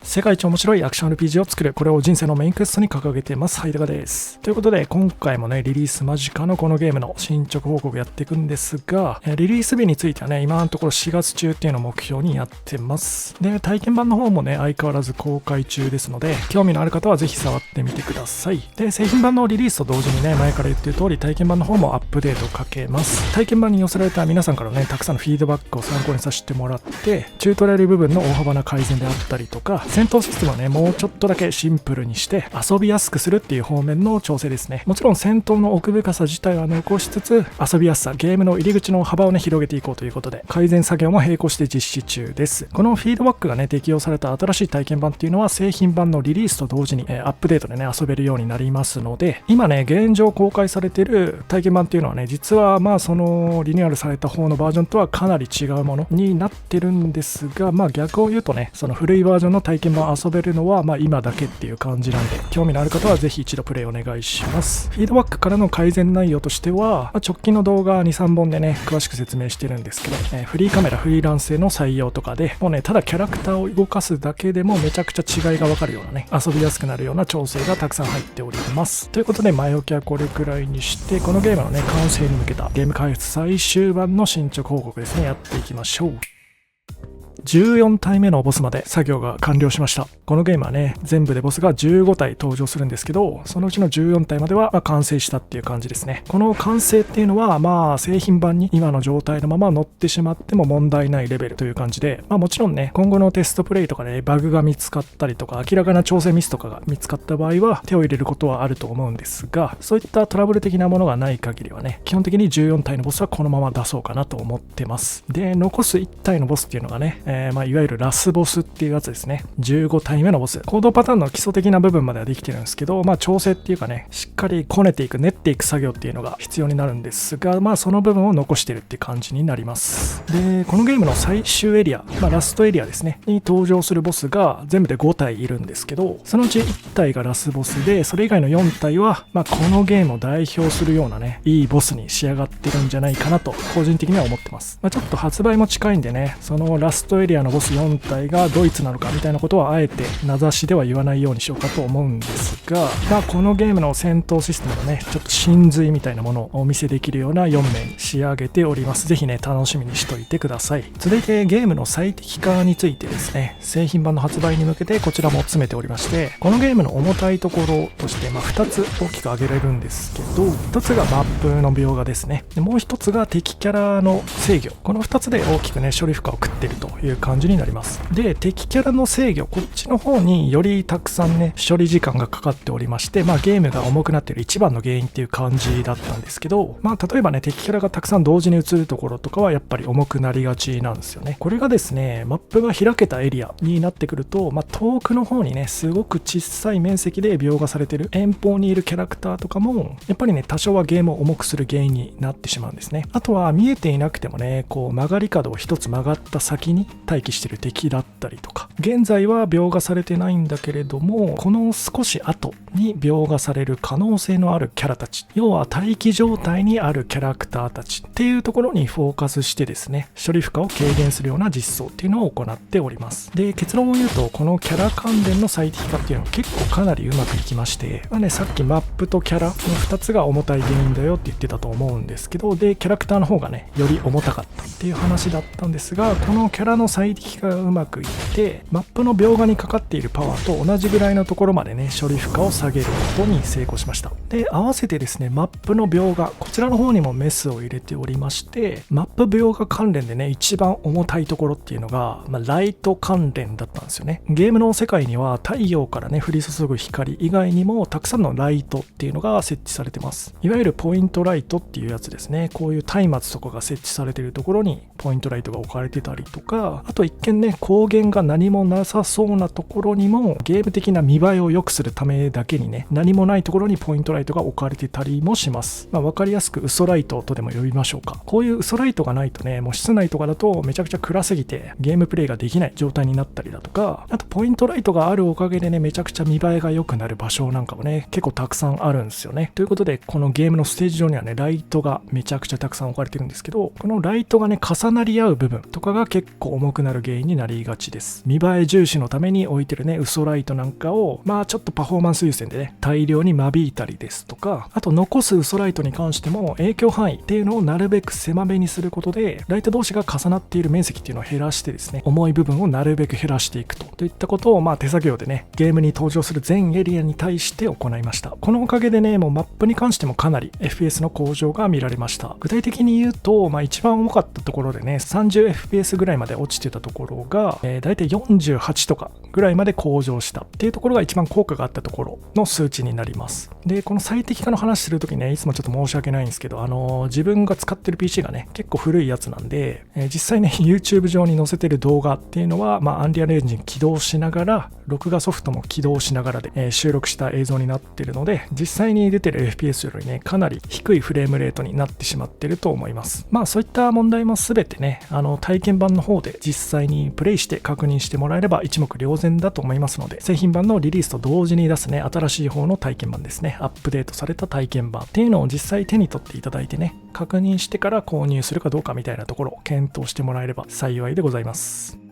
世界一面白いアクション RPG を作る、これを人生のメインクエストに掲げています。はいたかです。ということで、今回もね、リリース間近のこのゲームの進捗報告やっていくんですが、リリース日についてはね、今のところ4月中っていうのを目標にやってます。で、体験版の方もね、相変わらず公開中ですので、興味のある方はぜひ触ってみてください。で、製品版のリリースと同時にね、前から言ってる通り、体験版の方もアップデートかけます。体験版に寄せられた皆さんからね、たくさんのフィードバックを参考にさせてもらって、チュートリアル部分の大幅な改善であったりとか、戦闘システムをね、もうちょっとだけシンプルにして遊びやすくするっていう方面の調整ですね。もちろん戦闘の奥深さ自体は残しつつ、遊びやすさ、ゲームの入り口の幅をね、広げていこうということで、改善作業も並行して実施中です。このフィードバックがね、適用された新しい体験版っていうのは、製品版のリリースと同時に、アップデートでね、遊べるようになりますので、今ね、現状公開されている体験版っていうのはね、実はまあそのリニューアルされた方のバージョンとはかなり違うものになってるんですが、まあ逆を言うとね、その古いバージョンの体験版遊べるのはまあ今だけっていう感じなんで、興味のある方はぜひ一度プレイお願いします。フィードバックからの改善内容としては、直近の動画 2,3 本でね、詳しく説明してるんですけど、フリーカメラ、フリーランスへの採用とかで、もうね、ただキャラクターを動かすだけでもめちゃくちゃ違いがわかるようなね、遊びやすくなるような調整がたくさん入っております。ということで、前置きはこれくらいにして、このゲームのね、完成に向けたゲーム開発最終版の進捗報告ですね、やっていきましょう。14体目のボスまで作業が完了しました。このゲームはね、全部でボスが15体登場するんですけど、そのうちの14体までは完成したっていう感じですね。この完成っていうのは、まあ製品版に今の状態のまま乗ってしまっても問題ないレベルという感じで、まあもちろんね、今後のテストプレイとかでバグが見つかったりとか、明らかな調整ミスとかが見つかった場合は手を入れることはあると思うんですが、そういったトラブル的なものがない限りはね、基本的に14体のボスはこのまま出そうかなと思ってます。で、残す1体のボスっていうのがね、まあいわゆるラスボスっていうやつですね。15体目のボス。行動パターンの基礎的な部分まではできてるんですけど、まあ調整っていうかね、しっかりこねていく、練っていく作業っていうのが必要になるんですが、まあその部分を残してるっていう感じになります。で、このゲームの最終エリア、まあラストエリアですね、に登場するボスが全部で5体いるんですけど、そのうち1体がラスボスで、それ以外の4体は、まあこのゲームを代表するようなね、いいボスに仕上がってるんじゃないかなと、個人的には思ってます。まあちょっと発売も近いんでね、そのラストエリアのボス4体がドイツなのかみたいなことはあえて名指しでは言わないようにしようかと思うんですが、まあこのゲームの戦闘システムのね、ちょっと真髄みたいなものをお見せできるような4面仕上げております。ぜひね、楽しみにしといてください。続いてゲームの最適化についてですね、製品版の発売に向けてこちらも詰めておりまして、このゲームの重たいところとして、まあ2つ大きく挙げられるんですけど、1つがマップの描画ですね。でもう1つが敵キャラの制御。この2つで大きくね、処理負荷を食っているという感じになります。で、敵キャラの制御、こっちの方によりたくさんね、処理時間がかかっておりまして、まあゲームが重くなっている一番の原因っていう感じだったんですけど、まあ例えばね、敵キャラがたくさん同時に映るところとかはやっぱり重くなりがちなんですよね。これがですね、マップが開けたエリアになってくると、まあ遠くの方にね、すごく小さい面積で描画されている遠方にいるキャラクターとかも、やっぱりね、多少はゲームを重くする原因になってしまうんですね。あとは見えていなくてもね、こう曲がり角を一つ曲がった先に待機している敵だったりとか、現在は描画されてないんだけれども、この少し後に描画される可能性のあるキャラたち、要は待機状態にあるキャラクターたちっていうところにフォーカスしてですね、処理負荷を軽減するような実装っていうのを行っております。で、結論を言うと、このキャラ関連の最適化っていうのは結構かなりうまくいきまして、まあね、さっきマップとキャラの2つが重たい原因だよって言ってたと思うんですけど、で、キャラクターの方がね、より重たかったっていう話だったんですが、このキャラの最適化がうまくいって、マップの描画にかかっているパワーと同じぐらいのところまでね、処理負荷を下げることに成功しました。で、合わせてですね、マップの描画、こちらの方にもメスを入れておりまして、マップ描画関連でね、一番重たいところっていうのが、ライト関連だったんですよね。ゲームの世界には太陽からね、降り注ぐ光以外にもたくさんのライトっていうのが設置されてます。いわゆるポイントライトっていうやつですね。こういう松明とかが設置されているところにポイントライトが置かれてたりとか、あと一見ね、光源が何もなさそうなところにもゲーム的な見栄えを良くするためだけにね、何もないところにポイントライトが置かれてたりもします。わかりやすく嘘ライトとでも呼びましょうか。こういう嘘ライトがないとね、もう室内とかだとめちゃくちゃ暗すぎてゲームプレイができない状態になったりだとか、あとポイントライトがあるおかげでね、めちゃくちゃ見栄えが良くなる場所なんかもね、結構たくさんあるんですよね。ということで、このゲームのステージ上にはね、ライトがめちゃくちゃたくさん置かれてるんですけど、このライトがね、重なり合う部分とかが結構重くくなる原因になりがちです。見栄え重視のために置いてるね、嘘ライトなんかを、ちょっとパフォーマンス優先でね、大量に間引いたりですとか、あと残す嘘ライトに関しても影響範囲っていうのをなるべく狭めにすることで、ライト同士が重なっている面積っていうのを減らしてですね、重い部分をなるべく減らしていくといったことを手作業でね、ゲームに登場する全エリアに対して行いました。このおかげでね、もうマップに関してもかなり FPS の向上が見られました。具体的に言うと、一番重かったところでね、30fps ぐらいまで落ちてたところが、だいたい48とかぐらいまで向上したっていうところが一番効果があったところの数値になります。で、この最適化の話するときね、いつもちょっと申し訳ないんですけど、自分が使ってる PC がね、結構古いやつなんで、実際ね、YouTube 上に載せてる動画っていうのは、アンリアルエンジン起動しながら、録画ソフトも起動しながらで、収録した映像になってるので、実際に出てる FPS よりね、かなり低いフレームレートになってしまってると思います。そういった問題もすべてね、体験版の方で実際にプレイして確認してもらえれば一目瞭然だと思いますので、製品版のリリースと同時に出すね、新しい方の体験版ですね、アップデートされた体験版っていうのを実際手に取っていただいてね、確認してから購入するかどうかみたいなところを検討してもらえれば幸いでございます。